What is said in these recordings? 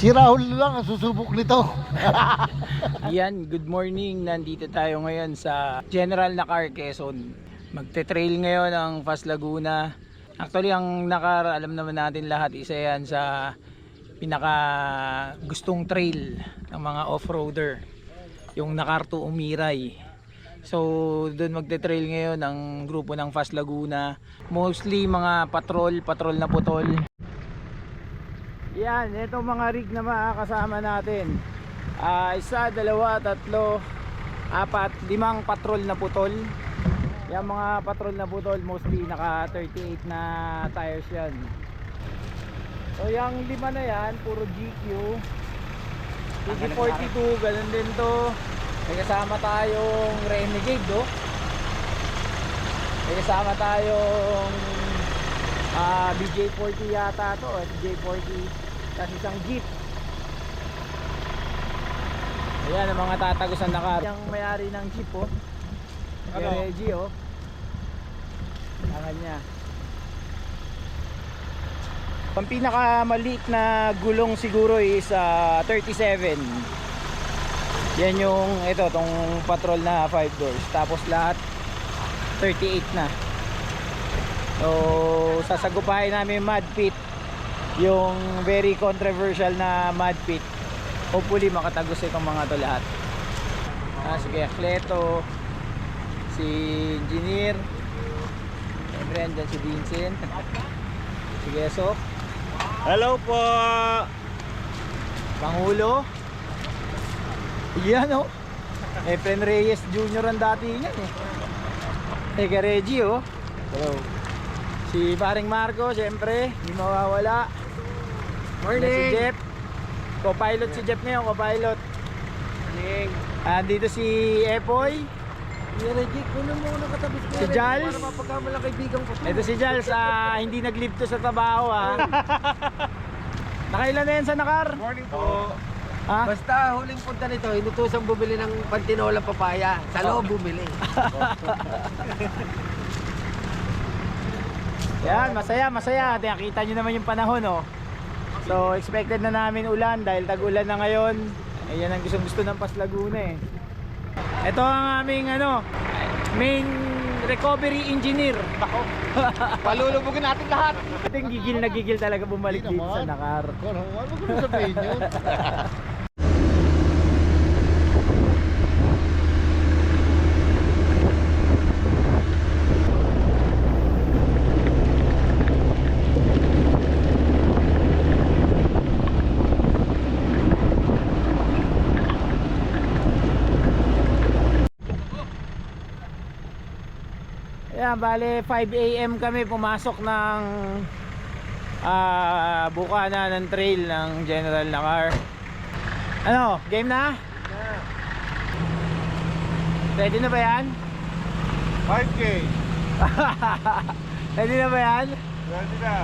Si Rahul lang ang susubok nito. Yan, good morning. Nandito tayo ngayon sa General Nakar, Quezon. Magte-trail ngayon ang Fast Laguna. Actually, ang Nakar, alam naman natin lahat, isa yan sa pinaka gustong trail ng mga off-roader. Yung Nakar to Umiray. So, doon magte-trail ngayon ang grupo ng Fast Laguna. Mostly mga patrol na putol. Yan, itong mga rig na makakasama natin. Isa, dalawa, tatlo, apat, limang patrol na putol. Yung mga patrol na putol mostly naka 38 na tires yan. So yung lima na yan, puro GQ, GQ42, ganun din to. May kasama tayong Renegade, oh. May kasama tayong BJ40 yata to, BJ40, tapos isang Jeep. Ayan ang mga tatagusan na car. Yung may-ari ng Jeep, oh. Reggie, oh. Tangan niya. Ang pinakamaliit na gulong siguro is 37. Yan yung ito, tong patrol na 5 doors. Tapos lahat 38 na. So sasagupahin namin yung mud pit, yung very controversial na mud pit. Hopefully makatagos itong mga to lahat. Sige, Cleto, si Engineer, siyempre andyan si Vincent, sige, Sok, Hello po. Pangulo. Yan, oh. Efren Reyes Jr. ang dati niyan, eh. Teka, Reggie, oh. Hello. Si paring Marco, siyempre, hindi mawawala. Morning. Si Jeff, co-pilot si Jeff ngayon, co-pilot. Morning. Dito si Epoy, Reggie, kunin mo na katabi ko. si Jals. Para mapagkamalang kaibigan ko. Ito si Jals, hindi nag-live to sa trabaho, ha. Nakailan na yan sa Nakar? Morning po. Ha? Basta huling punta nito, inutusang bumili ng pantinolang papaya. Sa loob bumili. Yan, masaya. Nakita nyo naman yung panahon, oh. So expected na namin ulan dahil tag-ulan na ngayon. Ayan ang gusto ng Fast Laguna, eh. Ito ang aming main recovery engineer. Ako. Palulubugin natin lahat. Ating gigil na gigil talaga bumalik dito sa Nakar. Ano ko na sabihin yun? Ayan, bale 5 AM kami pumasok ng bukana ng trail ng General Nakar. Ano, game na? Ready na ba yan? 5K. Ready na ba yan? Ready na.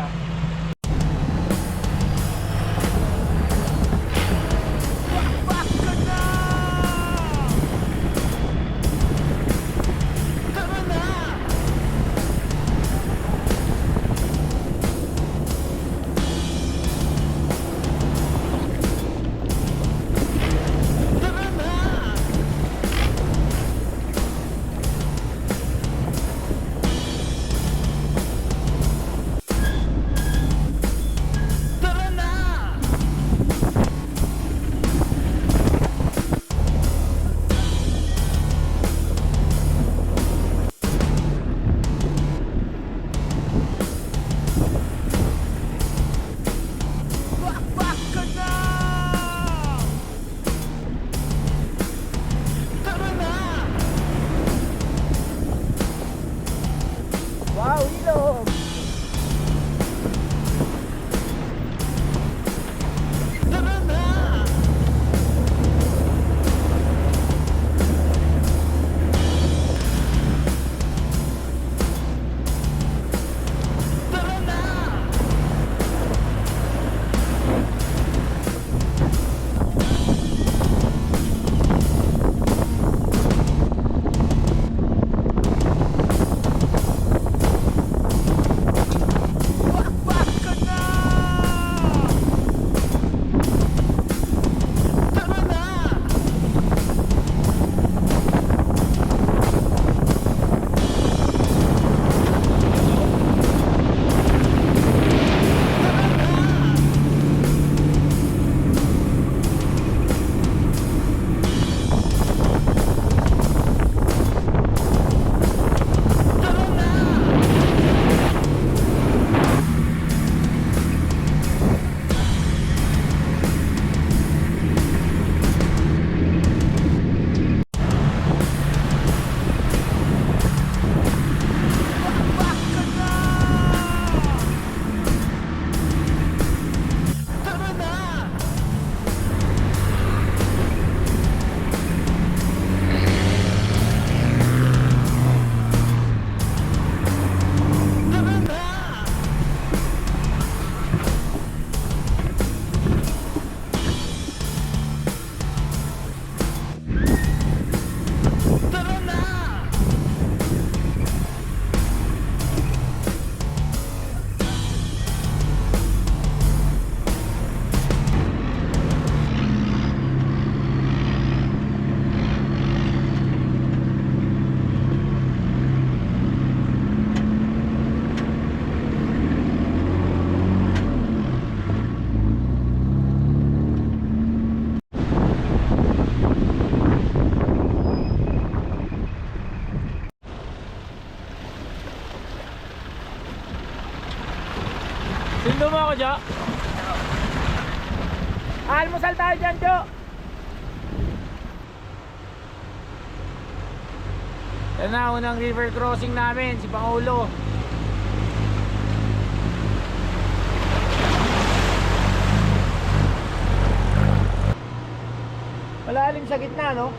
Jo. Almusal tayo dyan, Jo. Yan na, unang river crossing namin, si Pangulo. Malalim sa gitna, no?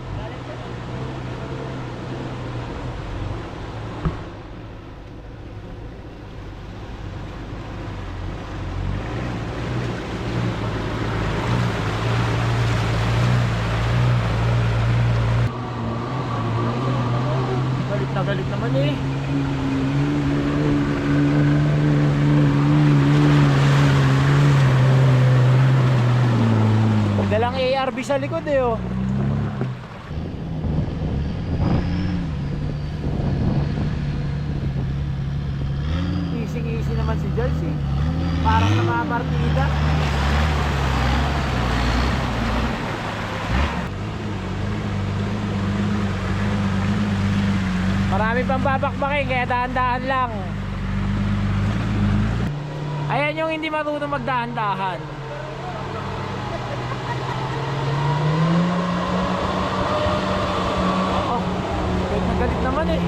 Galit na galit naman eh. Dalang ARB sa likod eh oh. Easy naman si Jules eh. Parang namamartida. Marami pang babakbakin kaya dahan-dahan lang. Ayan yung hindi marunong magdahan-dahan. Galit naman eh.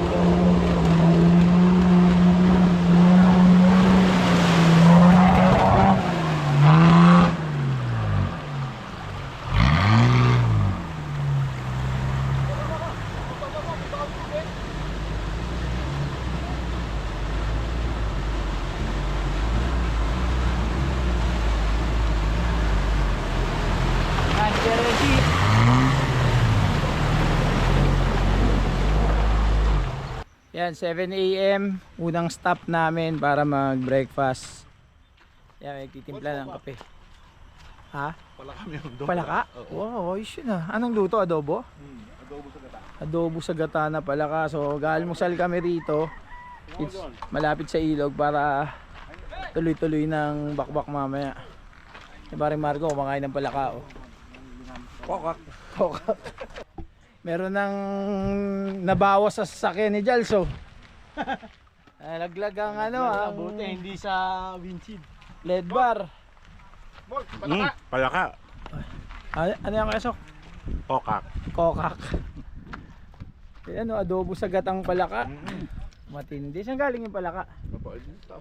Yan, 7 AM, unang stop namin para mag-breakfast. Yan, may titimpla ng kape. Ha? Palaka kami yung Palaka? Wow, ayos yun ah. Anong luto? Adobo? Adobo sa gata. Adobo sa gata na palaka. So, galmusal kami rito. It's malapit sa ilog para tuloy-tuloy ng bakbak mamaya. Si Paring Marco, kumakain ng palaka oh. Kokak. Kokak. Meron nang nabawas sa sasakyan ni Jalso. Nalaglag ang ano ang Buti hindi sa windshield. LED bar. Palaka. Palaka. Ano yung kesok? Kokak. Kokak. Ano, adobo sa gatang palaka. Matindi. Saan galing yung palaka?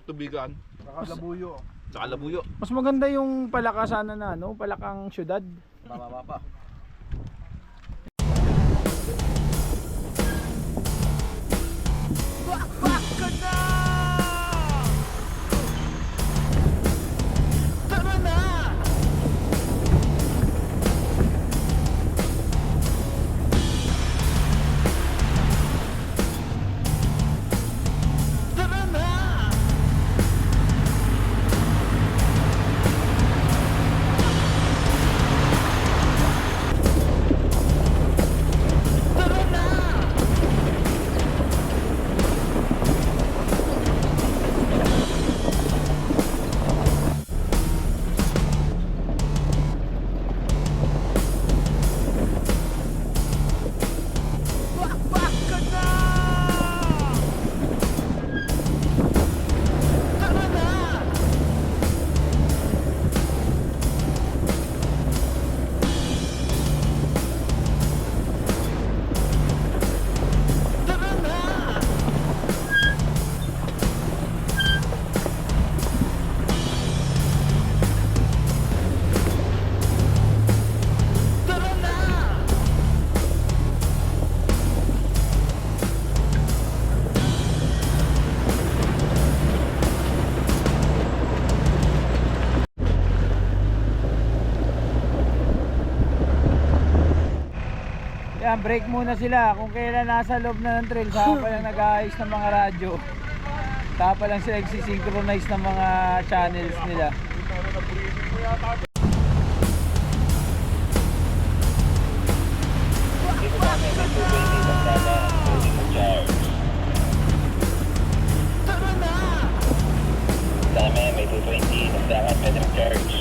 Tubigan. Nakalabuyo. Saka labuyo. Mas maganda yung palaka sana na ano, palakang syudad. Bababa pa. Yan, break muna sila. Kung kailan nasa loob na ng trail, saka pa lang nag-aayos ng mga radyo. Saka pa lang sila nagsisynchronize ng mga channels nila. Dami, may 220 na dapat pwede mag-charge.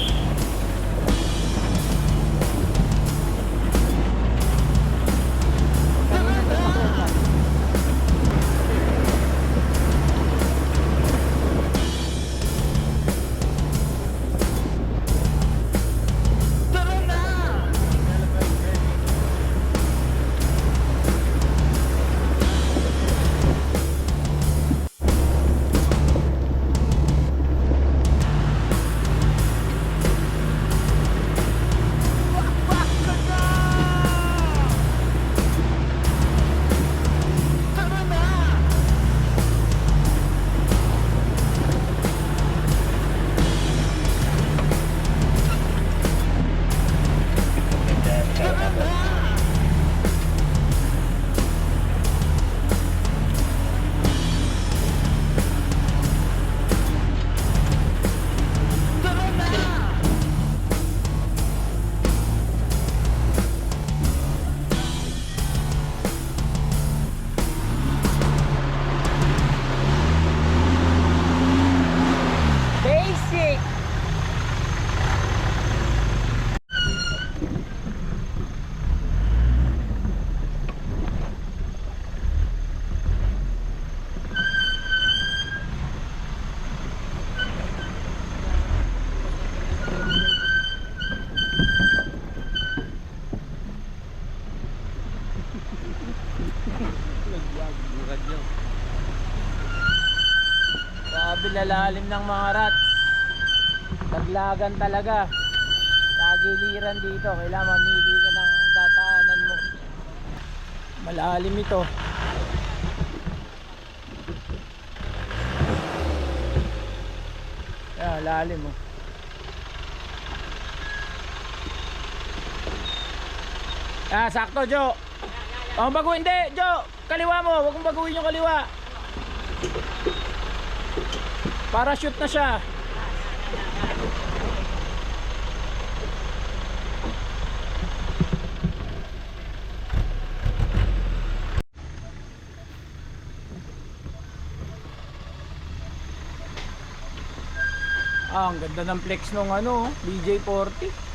Radyo. Grabe lalalim ng mga rats. Taglagan talaga. Tagiliran dito. Kailangan mamili ka ng dadaanan mo. Malalim ito. Ayan, lalim mo. Ah, sakto, Jo. Huwag mong baguhin, hindi, Jo. Kaliwa mo, huwag mong baguhin yung kaliwa. Parachute na siya. Ah, ang ganda ng flex nung ano, BJ40.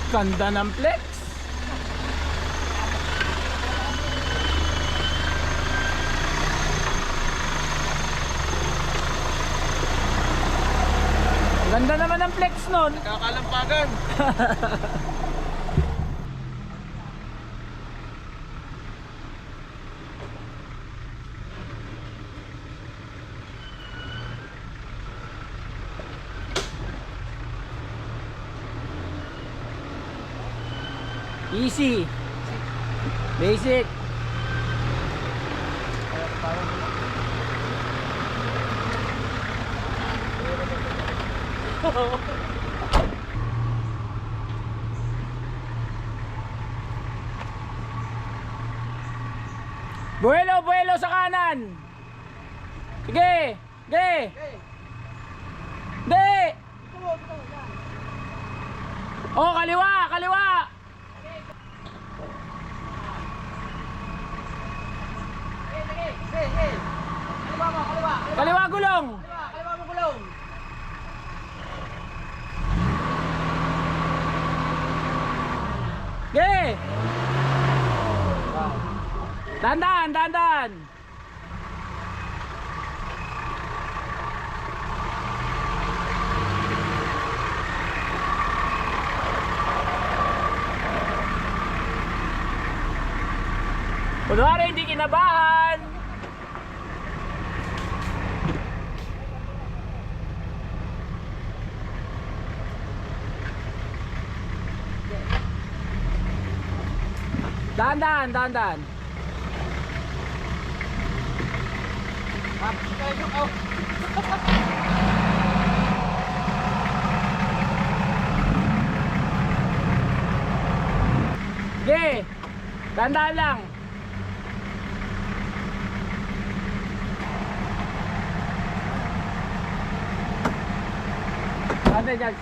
Ganda ng flex. Ganda naman ng flex nun. Kakalampagan. Easy. Basic. Buelo, buelo sa kanan. Sige, sige. Hindi. Oh, kaliwa, kaliwa. Kaliwa gulong. Kaliwa mo gulong. Sige. Dandan, dandan. Kunwari hindi kinabahan. Dandan, dandan. Sige, dandan lang. Dandan dyan.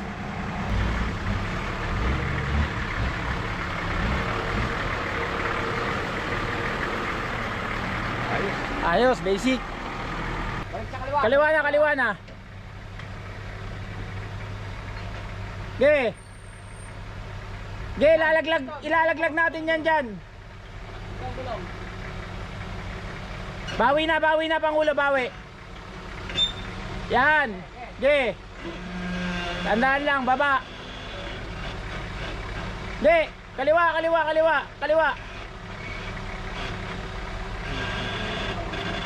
Ayos, basic. Balik sa kaliwa. Kaliwa na, kaliwa na. Ge. Ge, ilalaglag natin yan dyan. Bawi na, Pangulo, bawi. Yan. Ge. Tandaan lang, baba. Ge, kaliwa, kaliwa, kaliwa, kaliwa.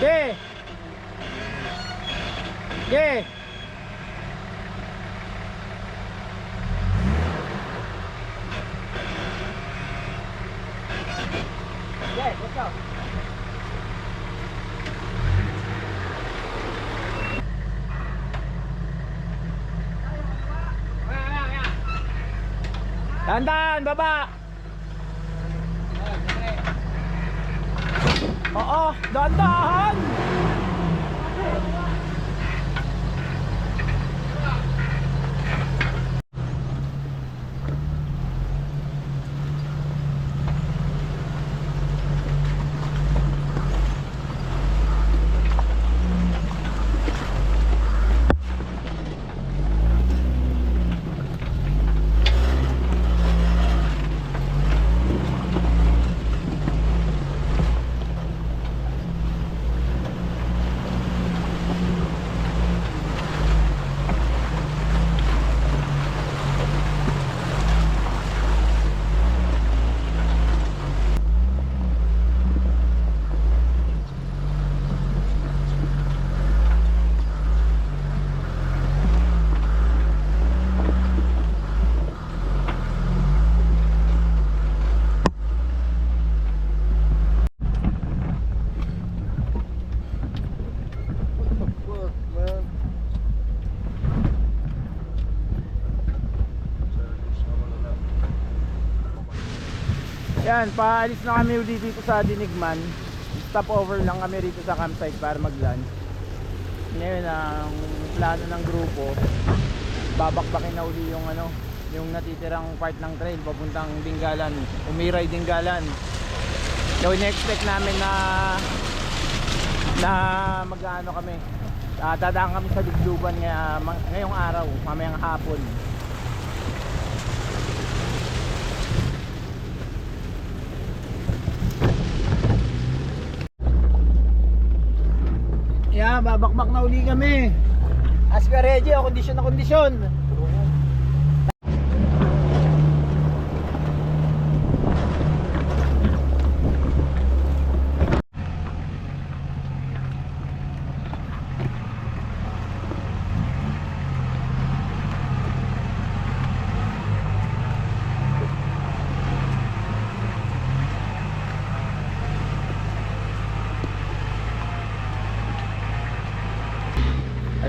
Ge. Ge. Okay, let's go. Tandaan, baba. Oo, dandahan. Yan, paalis na kami uli dito sa Dinigman. Stop over lang kami rito sa campsite para mag-lunch. Ngayon ang plano ng grupo, babakbakin na uli yung ano, yung natitirang part ng trail papuntang Dingalan, Umiray Dingalan. So in-expect namin na mag-ano kami, dadaan kami sa Lubluban ngayong araw, mamayang hapon. Yeah, babakbak na uli kami. Aska Reggie, kondisyon na kondisyon.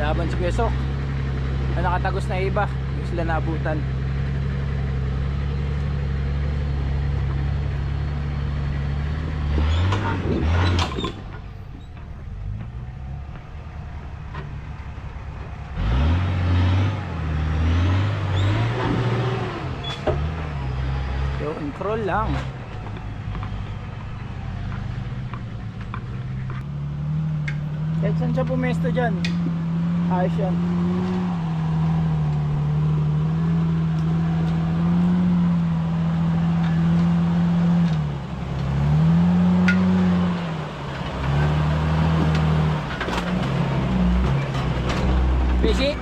Laban si Kuya Sok na nakatagos na iba, yung sila naabutan. Yun, crawl lang. Kahit saan siya pumesto dyan, ayos yan. Busy?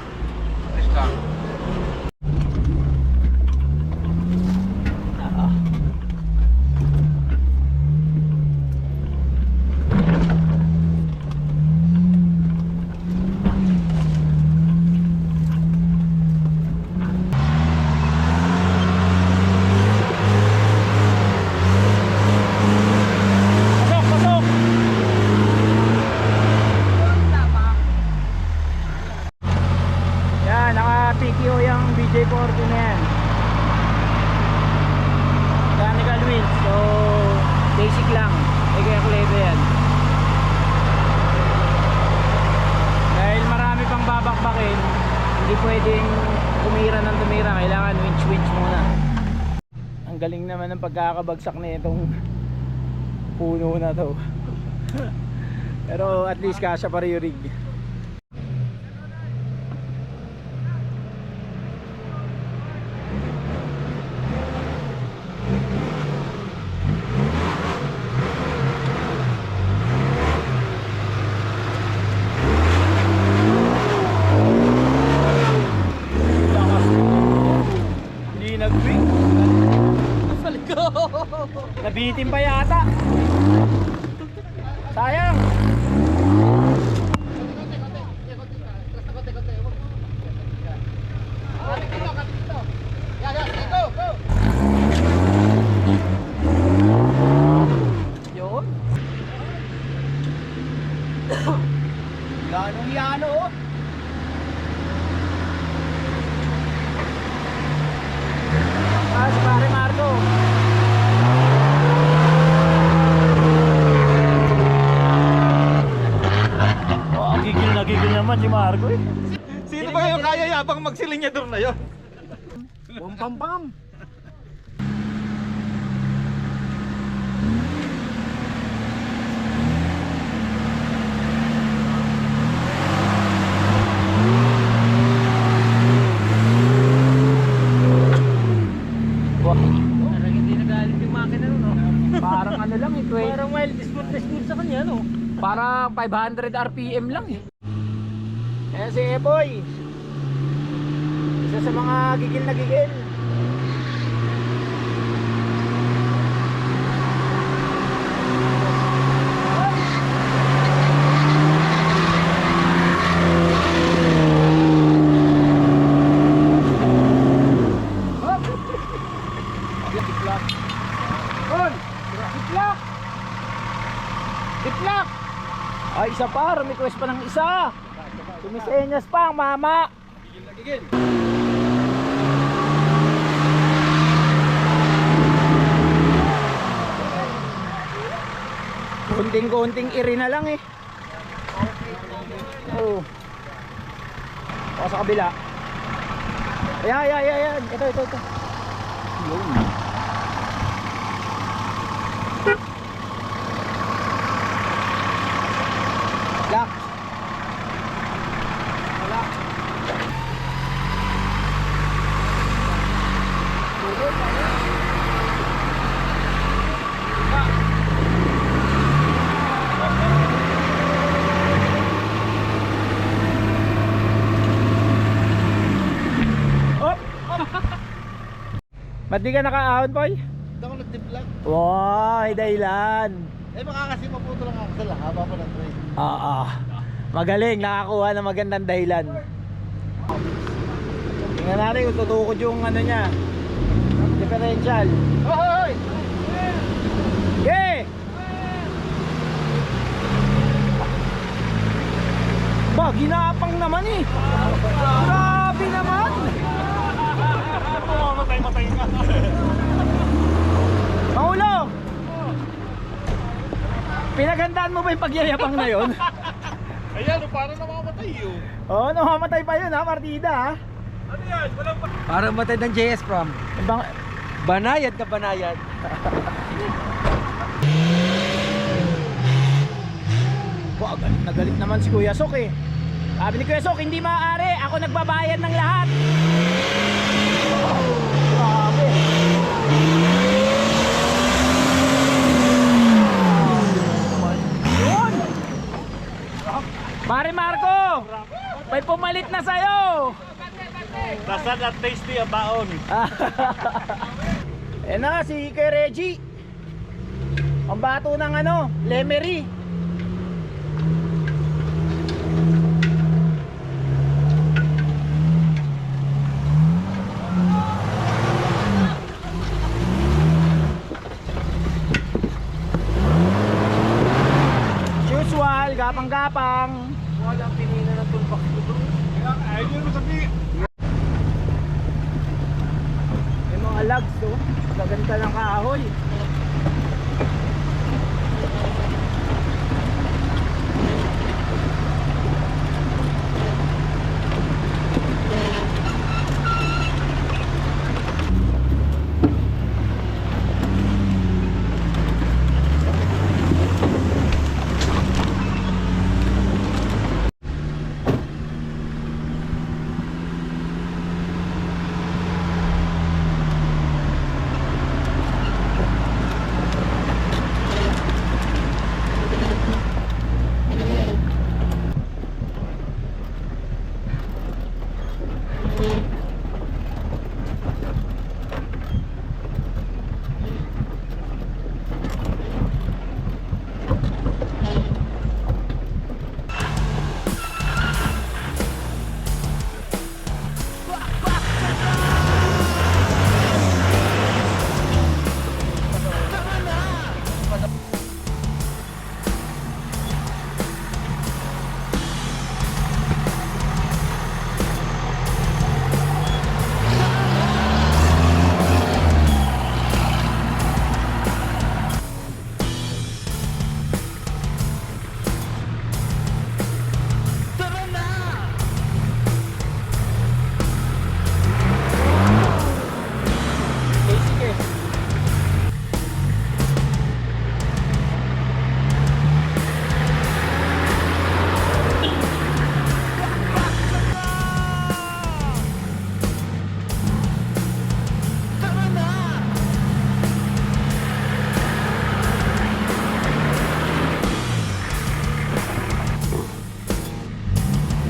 PTO yung BJ40 na yan, mechanical wheels, so basic lang, may kaya kulete yan. Dahil marami pang babakbakin, hindi pwedeng tumira, kailangan winch muna. Ang galing naman ng pagkakabagsak na itong puno na to. Pero at least kasya pa rin yung rig. Nabitin pa yata. Sayang. Yun. Ganong yano. Si pare Marco. Gigil naman si Marco eh. Sino ba yung kaya yabang magsilinyador na yun? Pam pam pam. Parang hindi nagalit yung makina nun, no? Parang ano lang eh, Parang mild dismount sa kanya, no? parang 500 RPM lang eh. Ayan si Eboy, isa sa mga gigil na gigil. Diplak! Ay, isa pa, request pa ng isa. Sumisenyas pa ang mama. Gigil na gigil. Konting-konting iri na lang eh. Oo. O sa kabila. Ayan. Ito. Yun. Lock. Wala. Ba't di ka nakaahon, Poy? Ito ako nagtiplag. Wow, dahilan. Eh baka kasi maputo lang ako sa haba pa ng train. Magaling, nakakuha ng magandang dahilan. Tingnan natin kung tutukod yung ano niya. Differential. Hoy! Yeah! Ba, ginapang naman eh. Grabe naman. Matay ka. Pangulo! Pinaghandaan mo ba yung pagyayabang na yon? Ayan, parang namamatay yun. Oo, namamatay pa yun ha, partida ha. Ano yan? Walang Parang matay ng JS Prom. Banayad ka banayad. Wow, nagalit naman si Kuya Sok eh. Sabi ni Kuya Sok, hindi maaari. Ako nagbabayad ng lahat. Grabe. Yun. Pare Marco, may pumalit na sa'yo. nasa na tasty ang baon. Eh na, si Kuya Reggie. Ang bato ng ano, Lemery. Usual, gapang-gapang. Walang pinina ng tulpak ito. Ay, yun mo sabihin. May mga lags to. Gaganda ng kahoy.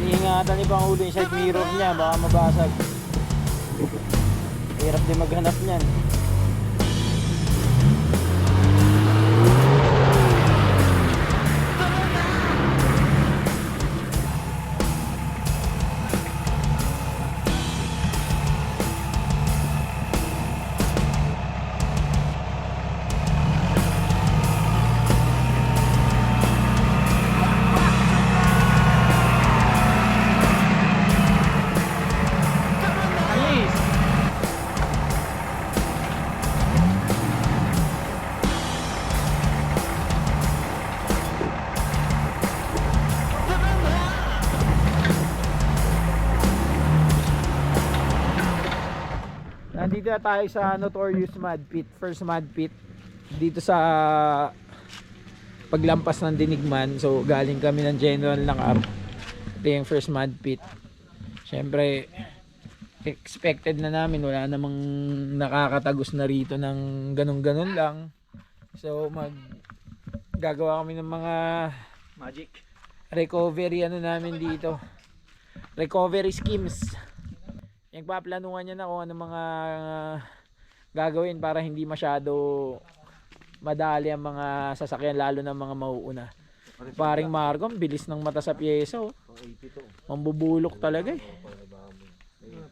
Iniingatan ni Pangulo yung side mirror niya, baka mabasag. Hirap din maghanap niyan. Nandito na tayo sa Notorious Mud Pit. First mud pit dito sa paglampas ng Dinigman. So galing kami ng General Nakar. Ito yung first mud pit. Syempre expected na namin, wala namang nakakatagos na rito ng ganun-ganun lang. So gagawa kami ng mga Magic. recovery namin dito. Recovery schemes. Yung paplanuhan niya na kung ano mga gagawin para hindi masyado madali ang mga sasakyan, lalo ng mga mauuna. Paring Margo, ang bilis ng mata sa pyesa, oh. Mambubulok talaga eh.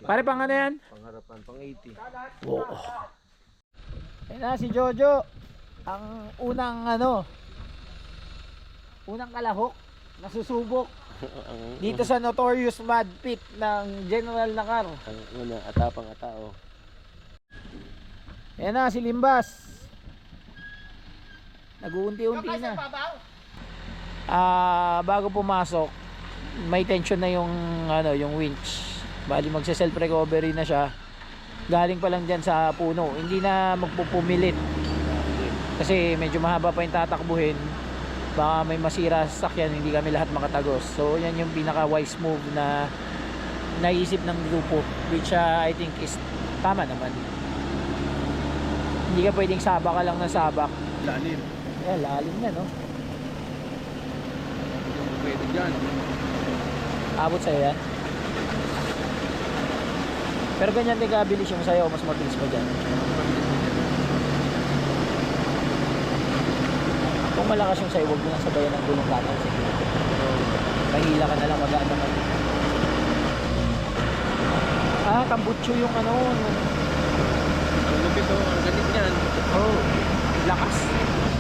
Pare, pang ano yan? Pangharapan, pang 80. Wow. Ayun na si Jojo. Ang unang kalahok na susubok dito sa Notorious Mud Pit ng General Nakar. Ang una, atapang atao. Ayan na si Limbas. Nag-uunti-unti na. Bago pumasok, may tension na yung yung winch. Bali magse-self recovery na siya. Galing pa lang diyan sa puno. Hindi na magpupumilit. Kasi medyo mahaba pa yung tatakbuhin. Baka may masira sa sakyan, hindi kami lahat makatagos. So yan yung pinaka wise move na naisip ng grupo, which I think is tama naman. Hindi ka pwedeng sabak ka lang ng sabak. Lalim. Lalim na, no? Pwede dyan. Abot sa'yo yan. Pero ganyan din kabilis yung sa'yo, mas mabilis pa dyan. Kung malakas yung sa'yo, huwag mo lang sabayan ng gulong kanan. Mahila ka na lang, magaan naman. Tambutso yung yung... Ang lupit oh, ang galit yan. Oh, lakas.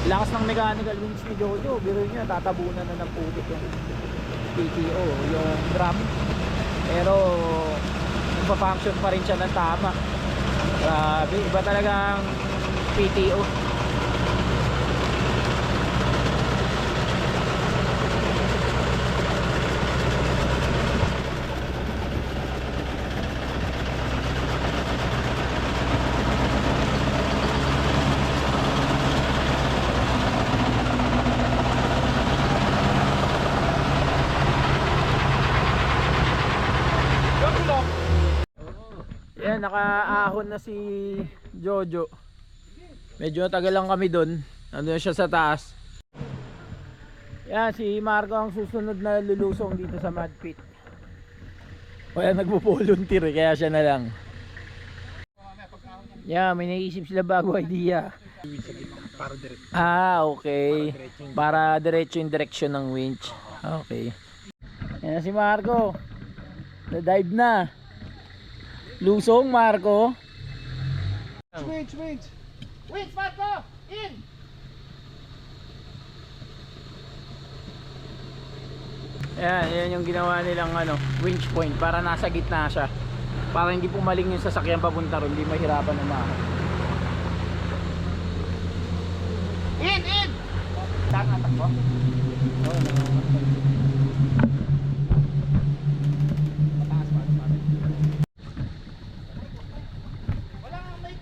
Lakas ng mechanical wings ni Jojo. Biro nyo, tatabunan na ng putik yung PTO, yung drum. Pero magpa-function pa rin siya ng tama. Grabe, iba talagang PTO. Yan, nakaahon na si Jojo. Medyo tagal lang kami doon. Nandun siya sa taas. Yan, si Marco ang susunod na lulusong dito sa mud pit. Kaya nagpo-volunteer kaya siya na lang. Yan, may naisip sila bago idea. Okay. Para diretso yung direction ng winch. Okay. Yan si Marco. Na-dive na. Lusong, Marco. Winch, Marco! In! Yan yung ginawa nilang winch point para nasa gitna siya. Para hindi pumaling yung sasakyan papunta ron, hindi mahirapan na umahon. In! Saan atak mo?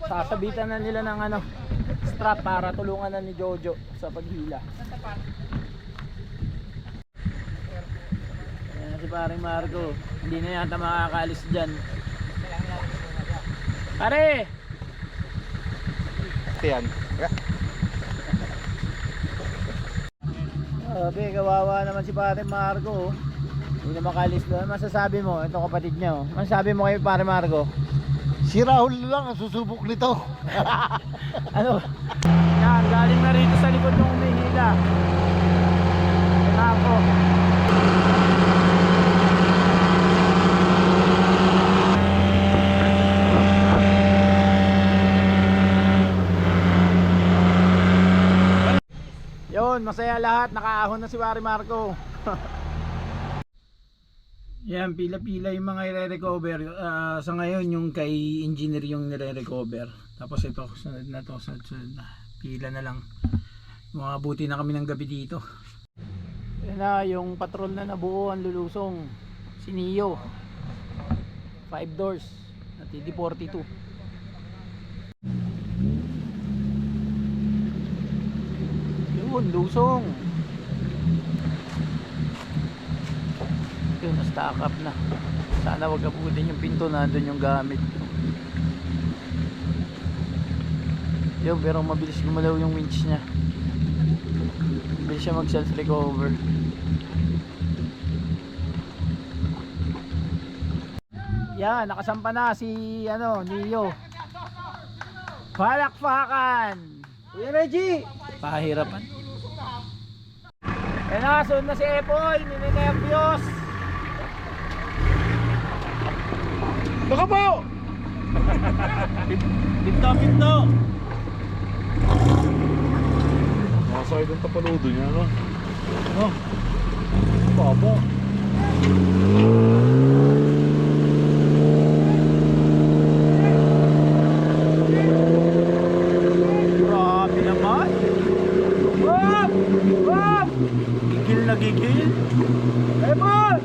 Sasabitan na nila ng strap para tulungan na ni Jojo sa paghila. Ayan si paring Marco. Hindi na yata makakaalis dyan. Pare! Yan. Sabi, kawawa naman si paring Marco. Hindi na makaalis doon. Masasabi mo, ito kapatid niya. Masasabi mo kay paring Marco? Si Rahul lang ang susubok nito. Yan, galing na rito sa likod ng umihila. Marco. Yun, masaya lahat. Nakaahon na si Pare Marco. Yan, pila-pila yung mga i-recover. Sa ngayon, yung kay engineer yung nire-recover. Tapos ito, sunod na to, sunod na. Pila na lang. Mga buti na kami ng gabi dito. Yan na, yung patrol na nabuo ang lulusong. Si Neo. 5 doors. At DD42. Yun, lusong. Yun, na-stack up na. Sana wag abutin yung pinto, nandun yung gamit. Yun, pero mabilis gumalaw yung winch niya. Mabilis siya mag self recover. Yan, nakasampa na si Neo. Palakpakan. Kuya Reggie! Pahirapan. Yan na, sunod na si Epoy, nininervyos. Baka po! Pinto. Nakasakay doon tapaludo niya, no? No? Baba. Grabe naman. Wop! Wop! Gigil na gigil. Epoy!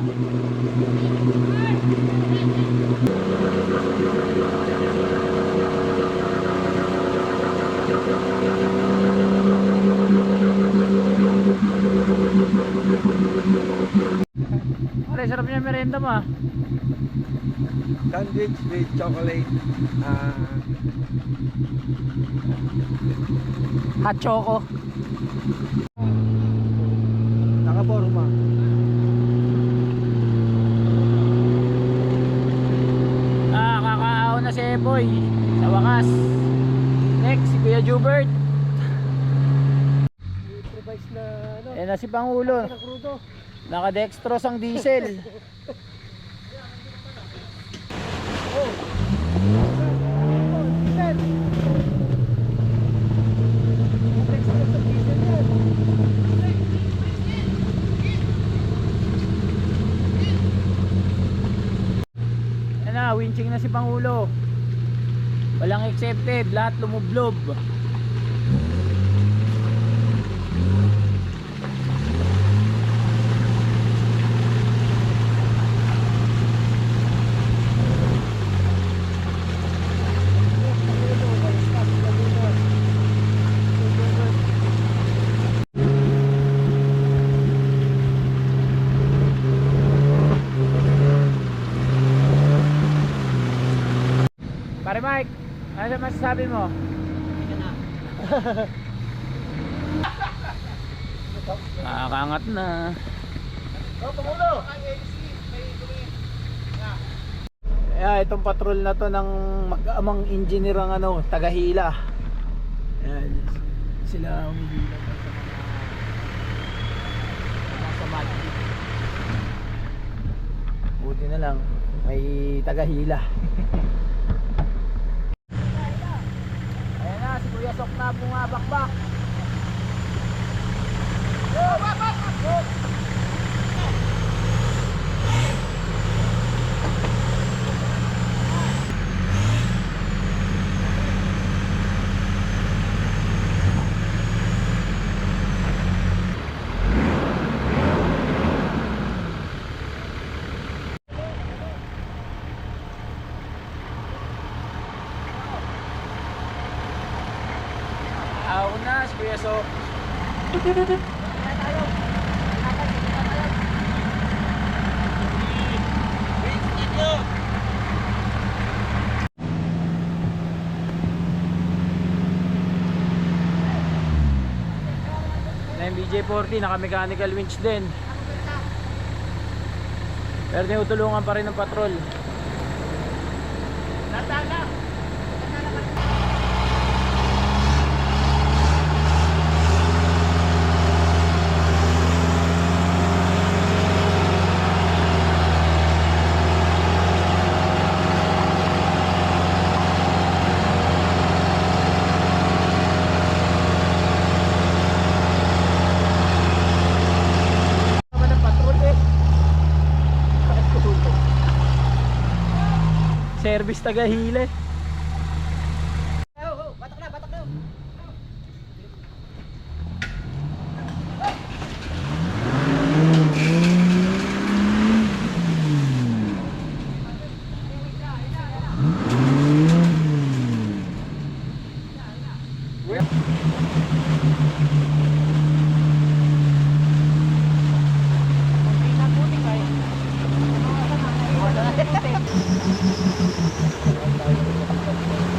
Pare, sarap niya merenda mo ah. Sandwich with chocolate. Hot choco. Nakaporma. Kakaaw na si Epoy. Sa wakas. Next, si Kuya Jubert. Improvise na ano. Ayan na si Pangulo. Crudo. Naka-dextrose ang diesel. Ayan na, winching na si Pangulo. Walang accepted, lahat lumublob. Pare Mike, ano masasabi mo? Nakakangat na. Itong patrol na to ng mag-amang engineer ang tagahila. Ayan, sila humihila sa mga buti na lang may tagahila. Ayan na, si Kuya Sok na bumabakbak. Na si Kuya Sok. Na yung BJ40, naka-mechanical winch din. Pero tinutulungan pa rin ng patrol. Service tagahile. Batak na, batak na.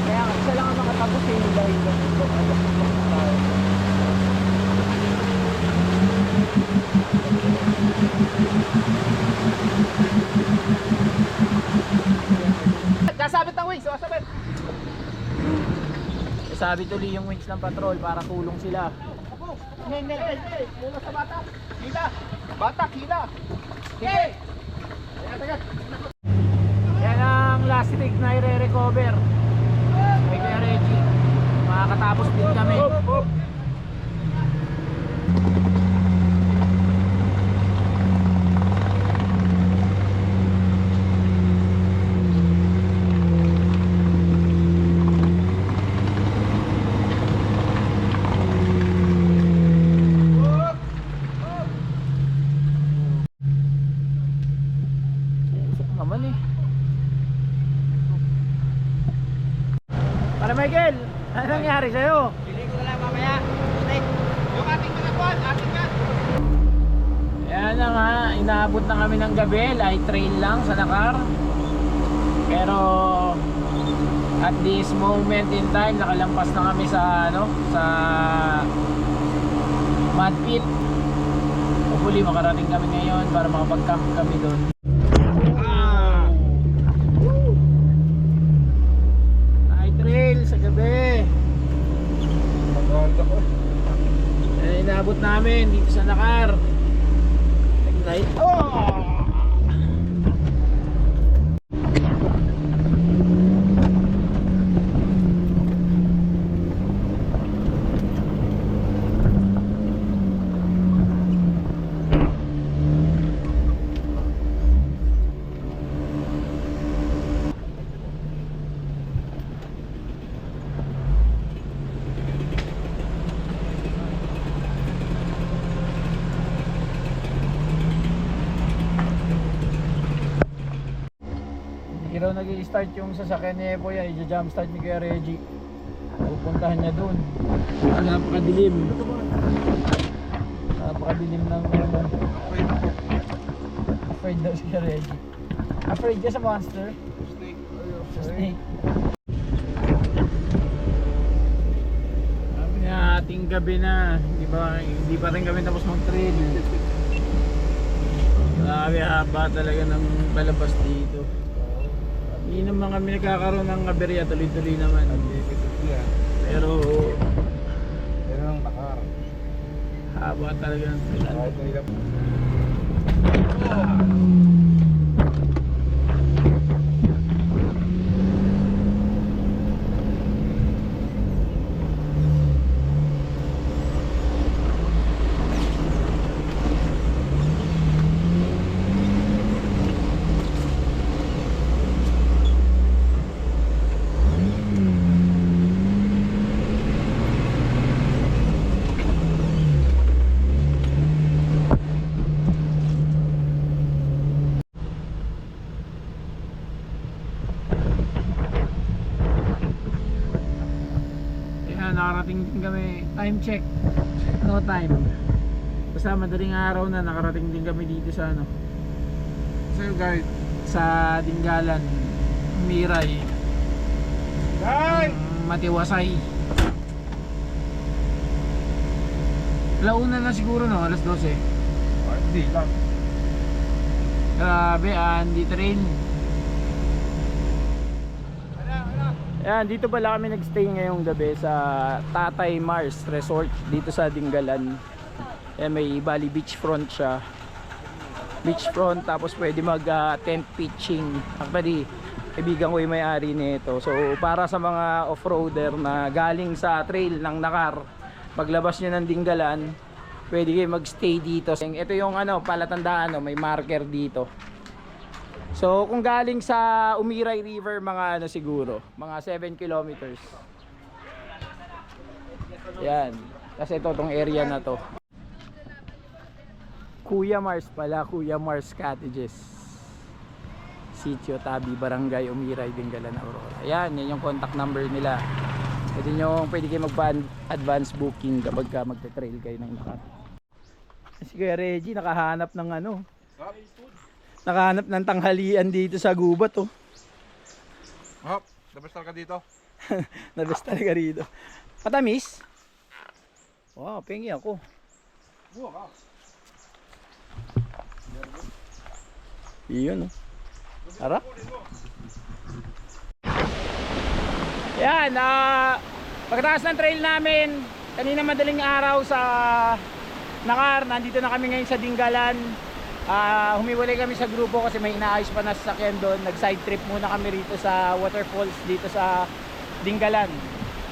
Kaya isa lang ang makatapos eh, dahil tayo. Kasabit ang wings, sabit. Kasabit ulit yung wings ng patrol para tulong sila. Hindi. Mula sa batak. Hila. Batak, hila. Sige. Yan ang last rig na i-recover. Kay Kuya Reggie. Makakatapos din kami. Naman eh. Para Michael, ano nangyari sa'yo? Pili ko na lang mamaya. Yung ating mga kwan, ating nga. Yan na nga, inaabot na kami ng gabi, light trail lang sa Dakar. Pero at this moment in time, nakalampas na kami sa sa mud pit. Hopefully makarating kami ngayon para makapag-camp kami doon. Light trail sa gabi. Inaabot namin dito sa Dakar. Light. Hindi raw nag-i-start yung sasakyan ni Epo yan, i-jump start ni Kuya Reggie. Pupuntahan niya doon. Napakadilim. Napakadilim ng afraid daw si Kuya Reggie. Afraid ka sa monster? Snake. Snake. Sabi na ating gabi na, hindi pa rin kami tapos mag-trail. Grabe haba talaga ng palabas dito. Hindi naman kami nagkakaroon ng aberya, tuloy-tuloy naman. Pero ang Dakar. haba talaga ng trail. Nakarating din kami, time check, no time, basta madaling araw na nakarating din kami dito sa Sa'yo guide. sa Dingalan, Miray, Matiwasay. Launa na siguro alas 12. Hindi lang. Grabe, Andy Trail. Yan, dito pala kami nagstay ngayong gabi sa Tatay Mars Resort dito sa Dingalan. Yan, may Bali beachfront siya. Beachfront, tapos pwede mag tent pitching. Actually, kaibigan ko yung may-ari nito. So para sa mga off-roader na galing sa trail ng Dakar, paglabas nyo ng Dingalan, pwede kayo magstay dito. Ito yung palatandaan, may marker dito. So kung galing sa Umiray River, mga siguro, mga 7 kilometers. Yan. Kasi itong area na to. Kuya Mars pala, Kuya Mars Cottages. Sitio Tabi, Barangay Umiray, Dingalan, Aurora. Yan yung contact number nila. Pwede kayo magpa-advance booking kapag magte-trail kayo ng Dakar. Si Kuya Reggie nakahanap ng nakahanap ng tanghalian dito sa gubat Hop, nabastal ka dito. Nabes talaga rito. Matamis? Wow, pengi ako. Buwa ka. Iyon, oh. Harap. Yan, pagkatapos ng trail namin, kanina madaling araw sa Nakar, nandito na kami ngayon sa Dingalan. Humiwalay kami sa grupo kasi may inaayos pa na sasakyan doon. Nag side trip muna kami rito sa waterfalls dito sa Dingalan.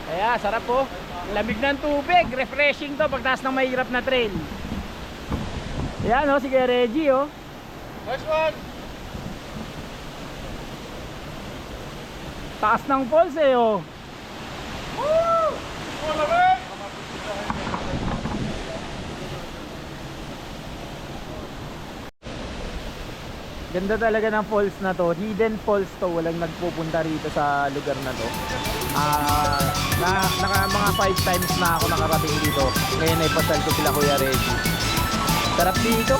Kaya sarap po. Lamig ng tubig, refreshing to pagtaas ng mahirap na trail. Yan, oh, sige Reggie, oh. Nice one! Taas ng falls eh, oh. Woo! Malamig! Ganda talaga ng falls na to. Hidden falls to. Walang nagpupunta rito sa lugar na to. Mga 5 times na ako nakarating dito. Ngayon ay pasal ko sila Kuya Reggie. Sarap dito.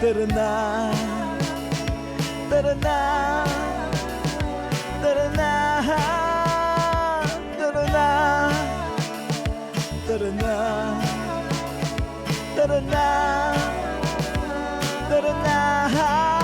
Tara na. Tara na. Tara na. Tara na. Tara na. Tara na. Tara na.